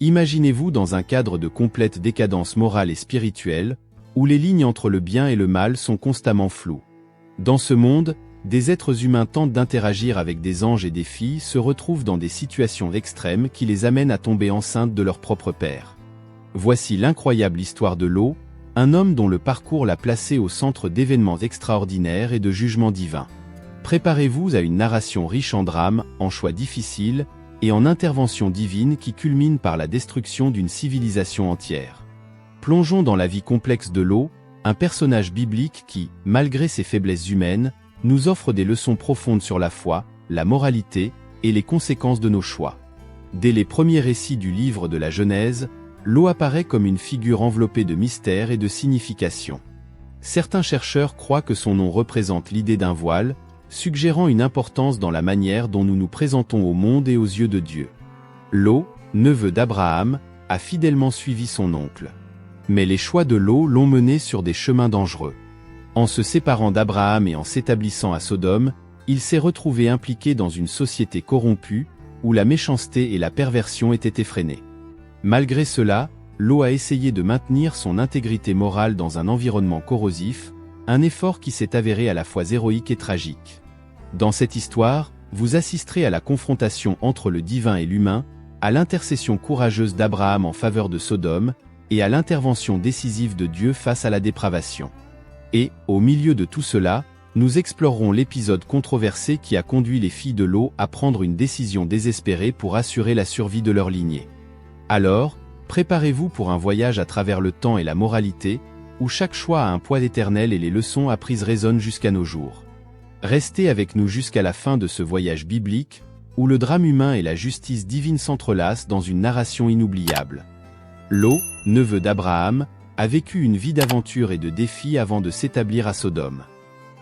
Imaginez-vous dans un cadre de complète décadence morale et spirituelle, où les lignes entre le bien et le mal sont constamment floues. Dans ce monde, des êtres humains tentent d'interagir avec des anges et des filles se retrouvent dans des situations extrêmes qui les amènent à tomber enceintes de leur propre père. Voici l'incroyable histoire de Lot, un homme dont le parcours l'a placé au centre d'événements extraordinaires et de jugements divins. Préparez-vous à une narration riche en drames, en choix difficiles, et en interventions divines qui culminent par la destruction d'une civilisation entière. Plongeons dans la vie complexe de Lot, un personnage biblique qui, malgré ses faiblesses humaines, nous offre des leçons profondes sur la foi, la moralité et les conséquences de nos choix. Dès les premiers récits du livre de la Genèse, Lot apparaît comme une figure enveloppée de mystère et de signification. Certains chercheurs croient que son nom représente l'idée d'un voile, suggérant une importance dans la manière dont nous nous présentons au monde et aux yeux de Dieu. Lot, neveu d'Abraham, a fidèlement suivi son oncle. Mais les choix de Lot l'ont mené sur des chemins dangereux. En se séparant d'Abraham et en s'établissant à Sodome, il s'est retrouvé impliqué dans une société corrompue, où la méchanceté et la perversion étaient effrénées. Malgré cela, Lot a essayé de maintenir son intégrité morale dans un environnement corrosif, un effort qui s'est avéré à la fois héroïque et tragique. Dans cette histoire, vous assisterez à la confrontation entre le divin et l'humain, à l'intercession courageuse d'Abraham en faveur de Sodome, et à l'intervention décisive de Dieu face à la dépravation. Et, au milieu de tout cela, nous explorerons l'épisode controversé qui a conduit les filles de Lot à prendre une décision désespérée pour assurer la survie de leur lignée. Alors, préparez-vous pour un voyage à travers le temps et la moralité, où chaque choix a un poids éternel et les leçons apprises résonnent jusqu'à nos jours. Restez avec nous jusqu'à la fin de ce voyage biblique, où le drame humain et la justice divine s'entrelacent dans une narration inoubliable. Lot, neveu d'Abraham, a vécu une vie d'aventure et de défis avant de s'établir à Sodome.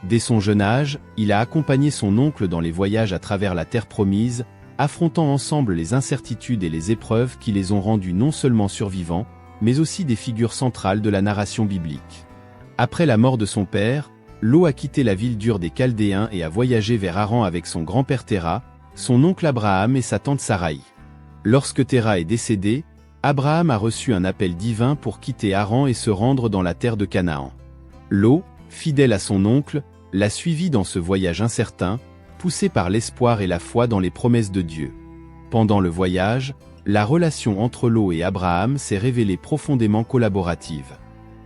Dès son jeune âge, il a accompagné son oncle dans les voyages à travers la terre promise, affrontant ensemble les incertitudes et les épreuves qui les ont rendus non seulement survivants, mais aussi des figures centrales de la narration biblique. Après la mort de son père, Lot a quitté la ville dure des Chaldéens et a voyagé vers Haran avec son grand-père Téra, son oncle Abraham et sa tante Saraï. Lorsque Téra est décédé, Abraham a reçu un appel divin pour quitter Haran et se rendre dans la terre de Canaan. Lot, fidèle à son oncle, l'a suivi dans ce voyage incertain, poussé par l'espoir et la foi dans les promesses de Dieu. Pendant le voyage, la relation entre Lot et Abraham s'est révélée profondément collaborative.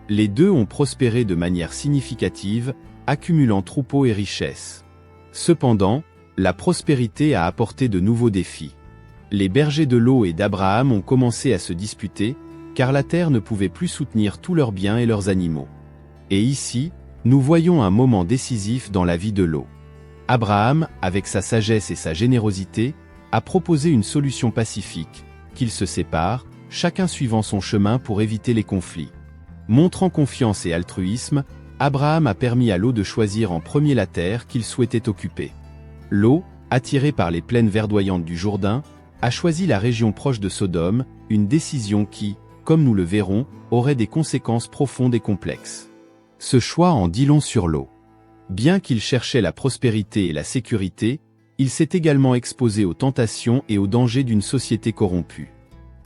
Les deux ont prospéré de manière significative, accumulant troupeaux et richesses. Cependant, la prospérité a apporté de nouveaux défis. Les bergers de Lot et d'Abraham ont commencé à se disputer, car la terre ne pouvait plus soutenir tous leurs biens et leurs animaux. Et ici, nous voyons un moment décisif dans la vie de Lot. Abraham, avec sa sagesse et sa générosité, a proposé une solution pacifique, qu'ils se séparent, chacun suivant son chemin pour éviter les conflits. Montrant confiance et altruisme, Abraham a permis à Lot de choisir en premier la terre qu'il souhaitait occuper. Lot, attiré par les plaines verdoyantes du Jourdain, a choisi la région proche de Sodome, une décision qui, comme nous le verrons, aurait des conséquences profondes et complexes. Ce choix en dit long sur Lot. Bien qu'il cherchait la prospérité et la sécurité, il s'est également exposé aux tentations et aux dangers d'une société corrompue.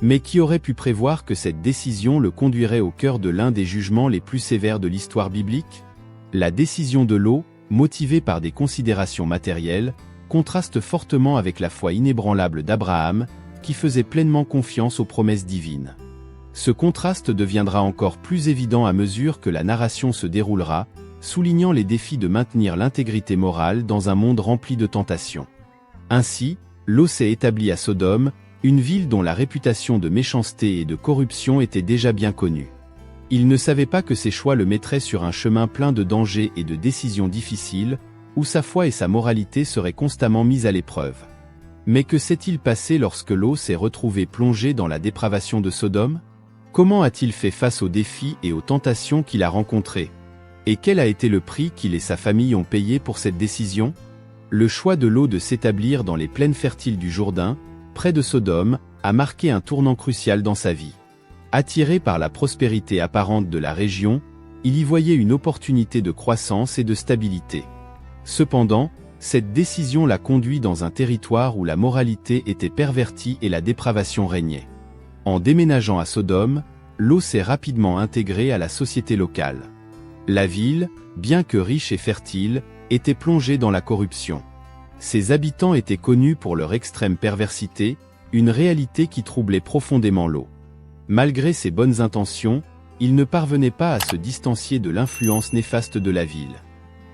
Mais qui aurait pu prévoir que cette décision le conduirait au cœur de l'un des jugements les plus sévères de l'histoire biblique? La décision de Lot, motivée par des considérations matérielles, contraste fortement avec la foi inébranlable d'Abraham, qui faisait pleinement confiance aux promesses divines. Ce contraste deviendra encore plus évident à mesure que la narration se déroulera, soulignant les défis de maintenir l'intégrité morale dans un monde rempli de tentations. Ainsi, Lot s'est établi à Sodome, une ville dont la réputation de méchanceté et de corruption était déjà bien connue. Il ne savait pas que ses choix le mettraient sur un chemin plein de dangers et de décisions difficiles, où sa foi et sa moralité seraient constamment mises à l'épreuve. Mais que s'est-il passé lorsque Lot s'est retrouvé plongé dans la dépravation de Sodome? Comment a-t-il fait face aux défis et aux tentations qu'il a rencontrés? Et quel a été le prix qu'il et sa famille ont payé pour cette décision? Le choix de Lot de s'établir dans les plaines fertiles du Jourdain, près de Sodome, a marqué un tournant crucial dans sa vie. Attiré par la prospérité apparente de la région, il y voyait une opportunité de croissance et de stabilité. Cependant, cette décision l'a conduit dans un territoire où la moralité était pervertie et la dépravation régnait. En déménageant à Sodome, Lot s'est rapidement intégré à la société locale. La ville, bien que riche et fertile, était plongée dans la corruption. Ses habitants étaient connus pour leur extrême perversité, une réalité qui troublait profondément Lot. Malgré ses bonnes intentions, il ne parvenait pas à se distancier de l'influence néfaste de la ville.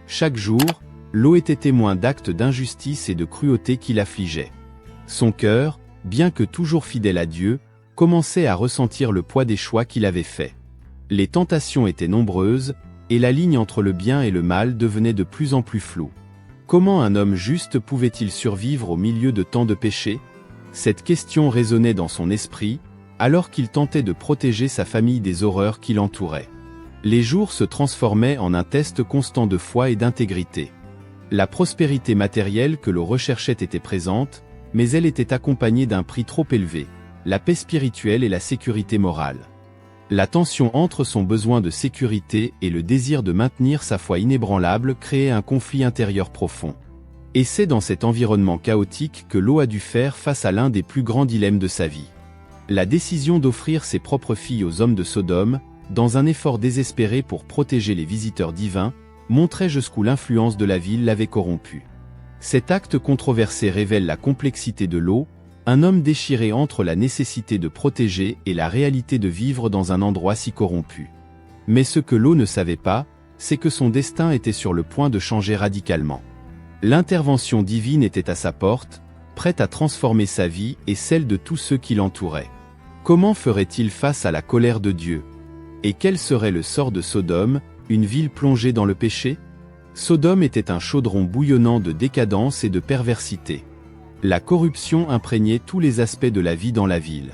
Chaque jour, Lot était témoin d'actes d'injustice et de cruauté qui l'affligeaient. Son cœur, bien que toujours fidèle à Dieu, commençait à ressentir le poids des choix qu'il avait faits. Les tentations étaient nombreuses, et la ligne entre le bien et le mal devenait de plus en plus floue. Comment un homme juste pouvait-il survivre au milieu de tant de péchés? Cette question résonnait dans son esprit, alors qu'il tentait de protéger sa famille des horreurs qui l'entouraient. Les jours se transformaient en un test constant de foi et d'intégrité. La prospérité matérielle que l'on recherchait était présente, mais elle était accompagnée d'un prix trop élevé, la paix spirituelle et la sécurité morale. La tension entre son besoin de sécurité et le désir de maintenir sa foi inébranlable créait un conflit intérieur profond. Et c'est dans cet environnement chaotique que Lot a dû faire face à l'un des plus grands dilemmes de sa vie. La décision d'offrir ses propres filles aux hommes de Sodome, dans un effort désespéré pour protéger les visiteurs divins, montrait jusqu'où l'influence de la ville l'avait corrompu. Cet acte controversé révèle la complexité de Lot, un homme déchiré entre la nécessité de protéger et la réalité de vivre dans un endroit si corrompu. Mais ce que Lot ne savait pas, c'est que son destin était sur le point de changer radicalement. L'intervention divine était à sa porte, prête à transformer sa vie et celle de tous ceux qui l'entouraient. Comment ferait-il face à la colère de Dieu? Et quel serait le sort de Sodome, une ville plongée dans le péché? Sodome était un chaudron bouillonnant de décadence et de perversité. La corruption imprégnait tous les aspects de la vie dans la ville.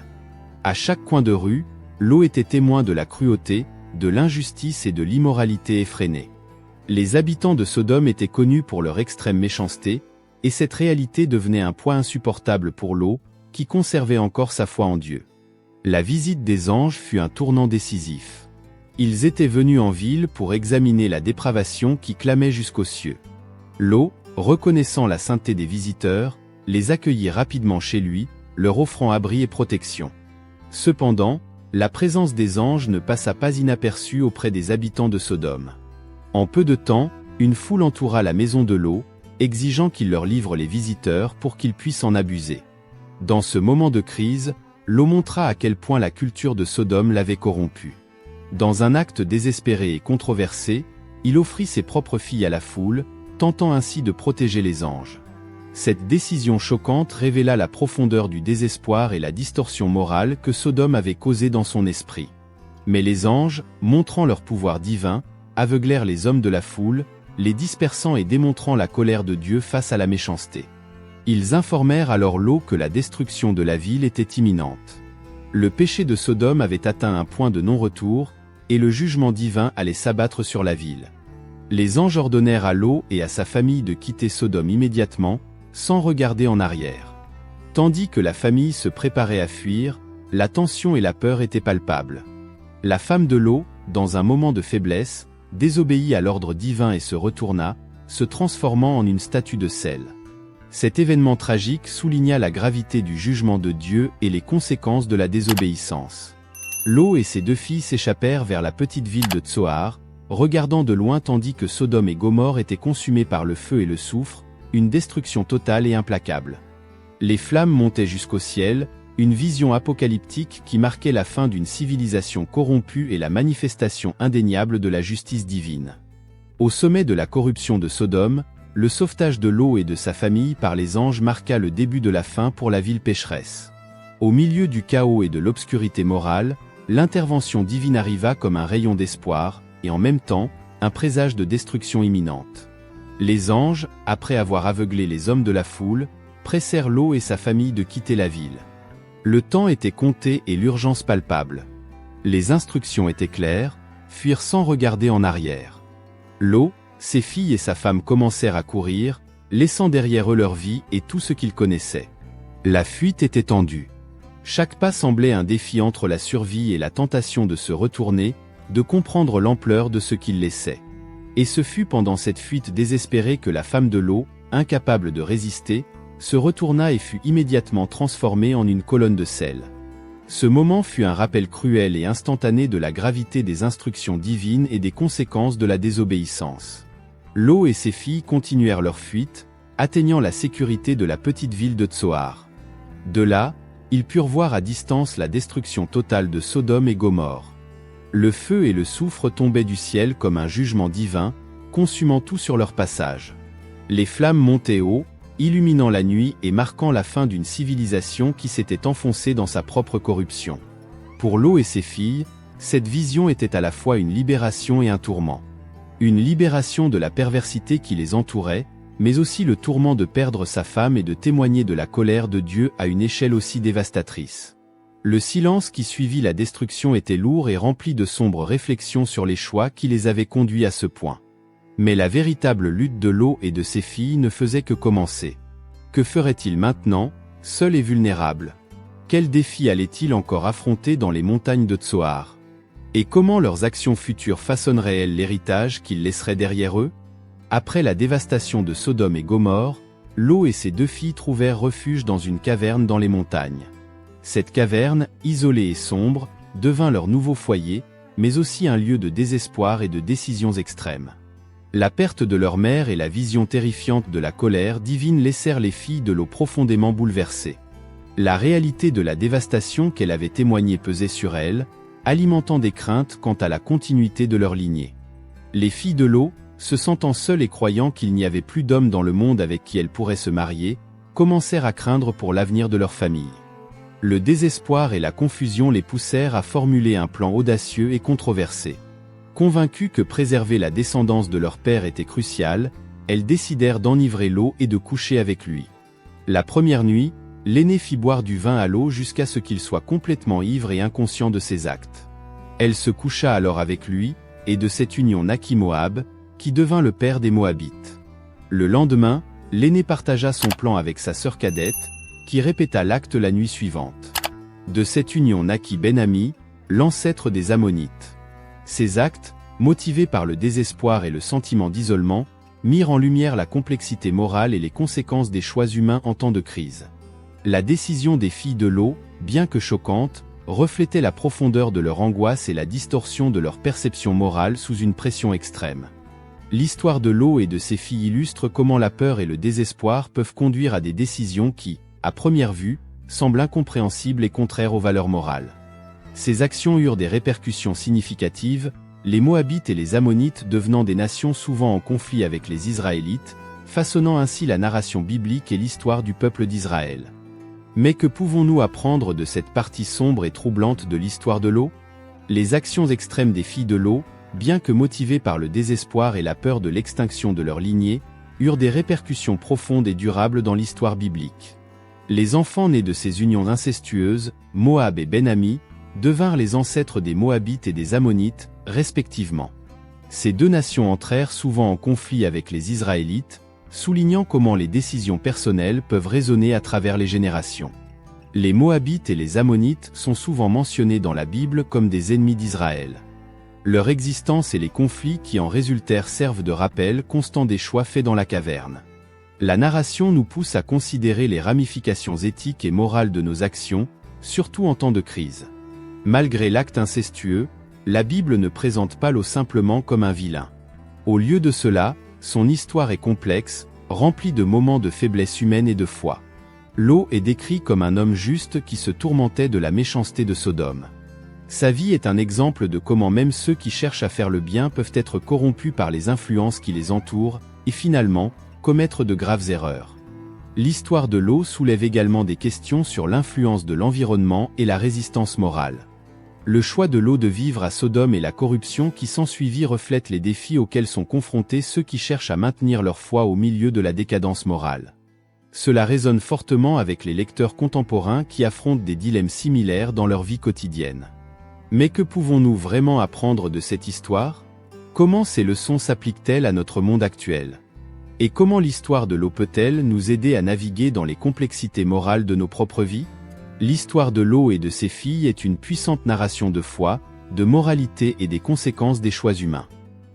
À chaque coin de rue, Lot était témoin de la cruauté, de l'injustice et de l'immoralité effrénée. Les habitants de Sodome étaient connus pour leur extrême méchanceté, et cette réalité devenait un poids insupportable pour Lot, qui conservait encore sa foi en Dieu. La visite des anges fut un tournant décisif. Ils étaient venus en ville pour examiner la dépravation qui clamait jusqu'aux cieux. Lot, reconnaissant la sainteté des visiteurs, les accueillit rapidement chez lui, leur offrant abri et protection. Cependant, la présence des anges ne passa pas inaperçue auprès des habitants de Sodome. En peu de temps, une foule entoura la maison de Lot, exigeant qu'il leur livre les visiteurs pour qu'ils puissent en abuser. Dans ce moment de crise, Lot montra à quel point la culture de Sodome l'avait corrompu. Dans un acte désespéré et controversé, il offrit ses propres filles à la foule, tentant ainsi de protéger les anges. Cette décision choquante révéla la profondeur du désespoir et la distorsion morale que Sodome avait causée dans son esprit. Mais les anges, montrant leur pouvoir divin, aveuglèrent les hommes de la foule, les dispersant et démontrant la colère de Dieu face à la méchanceté. Ils informèrent alors Lot que la destruction de la ville était imminente. Le péché de Sodome avait atteint un point de non-retour, et le jugement divin allait s'abattre sur la ville. Les anges ordonnèrent à Lot et à sa famille de quitter Sodome immédiatement, sans regarder en arrière. Tandis que la famille se préparait à fuir, la tension et la peur étaient palpables. La femme de Lot, dans un moment de faiblesse, désobéit à l'ordre divin et se retourna, se transformant en une statue de sel. Cet événement tragique souligna la gravité du jugement de Dieu et les conséquences de la désobéissance. Lot et ses deux filles s'échappèrent vers la petite ville de Tsoar, regardant de loin tandis que Sodome et Gomorrhe étaient consumés par le feu et le soufre, une destruction totale et implacable. Les flammes montaient jusqu'au ciel, une vision apocalyptique qui marquait la fin d'une civilisation corrompue et la manifestation indéniable de la justice divine. Au sommet de la corruption de Sodome, le sauvetage de Lot et de sa famille par les anges marqua le début de la fin pour la ville pécheresse. Au milieu du chaos et de l'obscurité morale, l'intervention divine arriva comme un rayon d'espoir, et en même temps, un présage de destruction imminente. Les anges, après avoir aveuglé les hommes de la foule, pressèrent Lot et sa famille de quitter la ville. Le temps était compté et l'urgence palpable. Les instructions étaient claires, fuir sans regarder en arrière. Lot, ses filles et sa femme commencèrent à courir, laissant derrière eux leur vie et tout ce qu'ils connaissaient. La fuite était tendue. Chaque pas semblait un défi entre la survie et la tentation de se retourner, de comprendre l'ampleur de ce qu'ils laissaient. Et ce fut pendant cette fuite désespérée que la femme de Lot, incapable de résister, se retourna et fut immédiatement transformée en une colonne de sel. Ce moment fut un rappel cruel et instantané de la gravité des instructions divines et des conséquences de la désobéissance. Lot et ses filles continuèrent leur fuite, atteignant la sécurité de la petite ville de Tsoar. De là, ils purent voir à distance la destruction totale de Sodome et Gomorrhe. Le feu et le soufre tombaient du ciel comme un jugement divin, consumant tout sur leur passage. Les flammes montaient haut, illuminant la nuit et marquant la fin d'une civilisation qui s'était enfoncée dans sa propre corruption. Pour Lot et ses filles, cette vision était à la fois une libération et un tourment. Une libération de la perversité qui les entourait, mais aussi le tourment de perdre sa femme et de témoigner de la colère de Dieu à une échelle aussi dévastatrice. Le silence qui suivit la destruction était lourd et rempli de sombres réflexions sur les choix qui les avaient conduits à ce point. Mais la véritable lutte de Lot et de ses filles ne faisait que commencer. Que ferait-il maintenant, seul et vulnérable? Quels défis allaient-ils encore affronter dans les montagnes de Tsoar? Et comment leurs actions futures façonneraient-elles l'héritage qu'ils laisseraient derrière eux? Après la dévastation de Sodome et Gomorrhe, Lot et ses 2 filles trouvèrent refuge dans une caverne dans les montagnes. Cette caverne, isolée et sombre, devint leur nouveau foyer, mais aussi un lieu de désespoir et de décisions extrêmes. La perte de leur mère et la vision terrifiante de la colère divine laissèrent les filles de Lot profondément bouleversées. La réalité de la dévastation qu'elle avait témoignée pesait sur elles, alimentant des craintes quant à la continuité de leur lignée. Les filles de Lot, se sentant seules et croyant qu'il n'y avait plus d'hommes dans le monde avec qui elles pourraient se marier, commencèrent à craindre pour l'avenir de leur famille. Le désespoir et la confusion les poussèrent à formuler un plan audacieux et controversé. Convaincues que préserver la descendance de leur père était crucial, elles décidèrent d'enivrer Lot et de coucher avec lui. La première nuit, l'aîné fit boire du vin à Lot jusqu'à ce qu'il soit complètement ivre et inconscient de ses actes. Elle se coucha alors avec lui, et de cette union naquit Moab, qui devint le père des Moabites. Le lendemain, l'aîné partagea son plan avec sa sœur cadette, qui répéta l'acte la nuit suivante. De cette union naquit Ben-Ami, l'ancêtre des Ammonites. Ces actes, motivés par le désespoir et le sentiment d'isolement, mirent en lumière la complexité morale et les conséquences des choix humains en temps de crise. La décision des filles de Lot, bien que choquante, reflétait la profondeur de leur angoisse et la distorsion de leur perception morale sous une pression extrême. L'histoire de Lot et de ses filles illustre comment la peur et le désespoir peuvent conduire à des décisions qui, à première vue, semblent incompréhensibles et contraires aux valeurs morales. Ces actions eurent des répercussions significatives, les Moabites et les Ammonites devenant des nations souvent en conflit avec les Israélites, façonnant ainsi la narration biblique et l'histoire du peuple d'Israël. Mais que pouvons-nous apprendre de cette partie sombre et troublante de l'histoire de Lot? Les actions extrêmes des filles de Lot, bien que motivées par le désespoir et la peur de l'extinction de leur lignée, eurent des répercussions profondes et durables dans l'histoire biblique. Les enfants nés de ces unions incestueuses, Moab et Ben-Ami, devinrent les ancêtres des Moabites et des Ammonites, respectivement. Ces 2 nations entrèrent souvent en conflit avec les Israélites, soulignant comment les décisions personnelles peuvent résonner à travers les générations. Les Moabites et les Ammonites sont souvent mentionnés dans la Bible comme des ennemis d'Israël. Leur existence et les conflits qui en résultèrent servent de rappel constant des choix faits dans la caverne. La narration nous pousse à considérer les ramifications éthiques et morales de nos actions, surtout en temps de crise. Malgré l'acte incestueux, la Bible ne présente pas Lot simplement comme un vilain. Au lieu de cela, son histoire est complexe, remplie de moments de faiblesse humaine et de foi. Lot est décrit comme un homme juste qui se tourmentait de la méchanceté de Sodome. Sa vie est un exemple de comment même ceux qui cherchent à faire le bien peuvent être corrompus par les influences qui les entourent, et finalement, commettre de graves erreurs. L'histoire de Lot soulève également des questions sur l'influence de l'environnement et la résistance morale. Le choix de Lot de vivre à Sodome et la corruption qui s'ensuivit reflètent les défis auxquels sont confrontés ceux qui cherchent à maintenir leur foi au milieu de la décadence morale. Cela résonne fortement avec les lecteurs contemporains qui affrontent des dilemmes similaires dans leur vie quotidienne. Mais que pouvons-nous vraiment apprendre de cette histoire? Comment ces leçons s'appliquent-elles à notre monde actuel? Et comment l'histoire de Lot peut-elle nous aider à naviguer dans les complexités morales de nos propres vies? L'histoire de Lot et de ses filles est une puissante narration de foi, de moralité et des conséquences des choix humains.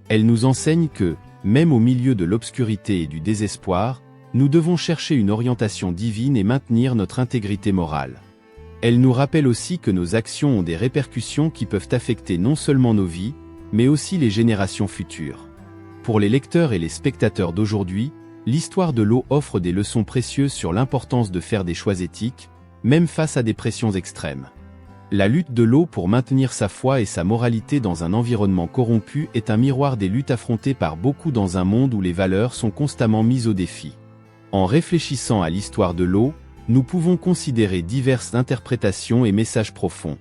Elle nous enseigne que, même au milieu de l'obscurité et du désespoir, nous devons chercher une orientation divine et maintenir notre intégrité morale. Elle nous rappelle aussi que nos actions ont des répercussions qui peuvent affecter non seulement nos vies, mais aussi les générations futures. Pour les lecteurs et les spectateurs d'aujourd'hui, l'histoire de l'eau offre des leçons précieuses sur l'importance de faire des choix éthiques, même face à des pressions extrêmes. La lutte de l'eau pour maintenir sa foi et sa moralité dans un environnement corrompu est un miroir des luttes affrontées par beaucoup dans un monde où les valeurs sont constamment mises au défi. En réfléchissant à l'histoire de l'eau, nous pouvons considérer diverses interprétations et messages profonds.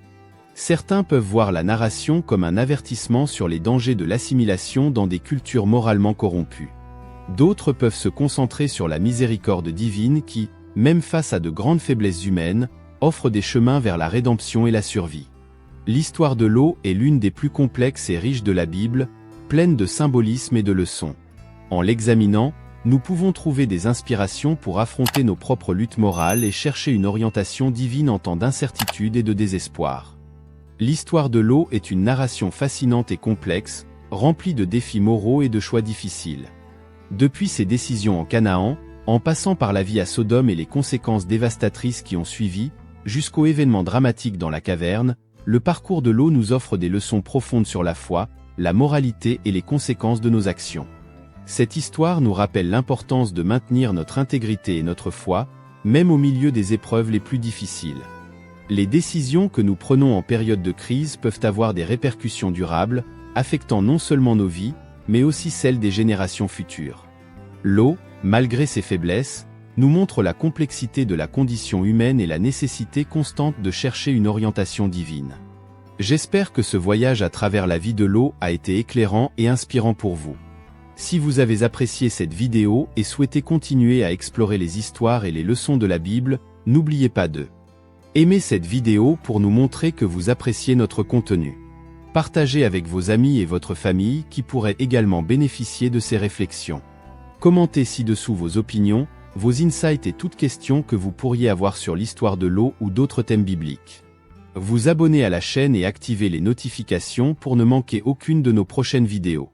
Certains peuvent voir la narration comme un avertissement sur les dangers de l'assimilation dans des cultures moralement corrompues. D'autres peuvent se concentrer sur la miséricorde divine qui, même face à de grandes faiblesses humaines, offre des chemins vers la rédemption et la survie. L'histoire de l'eau est l'une des plus complexes et riches de la Bible, pleine de symbolisme et de leçons. En l'examinant, nous pouvons trouver des inspirations pour affronter nos propres luttes morales et chercher une orientation divine en temps d'incertitude et de désespoir. L'histoire de l'eau est une narration fascinante et complexe, remplie de défis moraux et de choix difficiles. Depuis ses décisions en Canaan, en passant par la vie à Sodome et les conséquences dévastatrices qui ont suivi, jusqu'aux événements dramatiques dans la caverne, le parcours de l'eau nous offre des leçons profondes sur la foi, la moralité et les conséquences de nos actions. Cette histoire nous rappelle l'importance de maintenir notre intégrité et notre foi, même au milieu des épreuves les plus difficiles. Les décisions que nous prenons en période de crise peuvent avoir des répercussions durables, affectant non seulement nos vies, mais aussi celles des générations futures. L'eau, malgré ses faiblesses, nous montre la complexité de la condition humaine et la nécessité constante de chercher une orientation divine. J'espère que ce voyage à travers la vie de l'eau a été éclairant et inspirant pour vous. Si vous avez apprécié cette vidéo et souhaitez continuer à explorer les histoires et les leçons de la Bible, n'oubliez pas de aimer cette vidéo pour nous montrer que vous appréciez notre contenu. Partagez avec vos amis et votre famille qui pourraient également bénéficier de ces réflexions. Commentez ci-dessous vos opinions, vos insights et toutes questions que vous pourriez avoir sur l'histoire de l'eau ou d'autres thèmes bibliques. Vous abonnez à la chaîne et activez les notifications pour ne manquer aucune de nos prochaines vidéos.